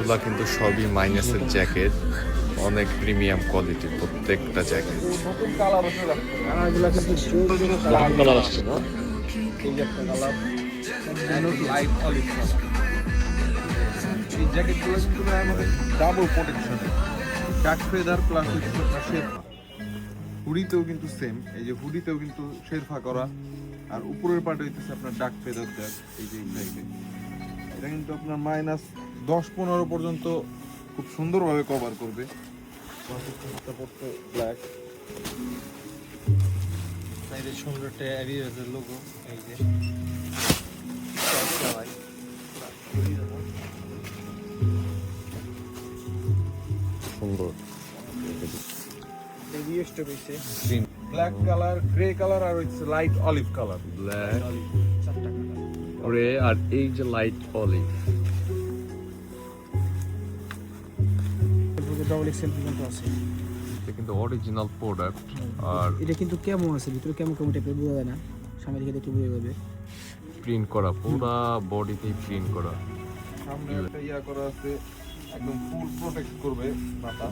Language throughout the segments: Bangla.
এগুলা কিন্তু সবই মাইনাসের জ্যাকেট, অনেক প্রিমিয়াম কোয়ালিটির প্রত্যেকটা জ্যাকেট। নতুন কালার হচ্ছে কালারগুলো কিন্তু সুন্দর কালার আসছে না? এই যে একটা কালার লাইট অলিভ কালার। এই জ্যাকেটগুলো কিন্তু আমাদের ডাবল প্রোটেকশন, ডাক ফেদার প্লাস আপনার শেরফা। হুডিতেও কিন্তু সেম, এই যে হুডিতেও কিন্তু শেরফা করা, আর উপরের পার্টে হইতেছে আপনার ডাক ফেদার দেওয়া। এই যে সাইডে এটা কিন্তু আপনার -10-15 পর্যন্ত খুব সুন্দরভাবে কভার করবে। ব্ল্যাক সাইডে সুন্দর একটা অ্যাডিডাসের লোগো, এই যে সুন্দর। রিয়েস্টে পেয়েছে ব্ল্যাক কালার, গ্রে কালার আর হচ্ছে লাইট অলিভ কালার। ব্ল্যাক, চারটা কালার। গ্রে আর এই যে লাইট অলিভ। ডাবল এক্সেল পর্যন্ত আছে। এটা কিন্তু অরিজিনাল প্রোডাক্ট। আর এটা কিন্তু কেমন আছে, ভিতরে কেমন কেমন টাইপের বোঝা যায় না, সামনে দিকে একটু বোঝা যাবে। প্রিন্ট করা, পুরা বডিতেই প্রিন্ট করা। সামনে একটা ইয়া করা আছে, একদম ফুল প্রোটেক্ট করবে মাথা।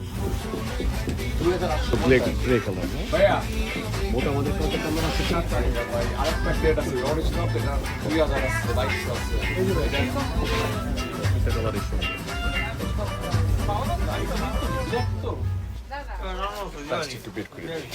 গ্রে কালার মোটামুটি কত কালার আছে? ভাই আরেকটা সেট আছে অরিজিনাল, এটা 2000 আছে, 2200 আছে। এটা কালারই সুন্দর। প্লাস্টিকটা বের করে দিই।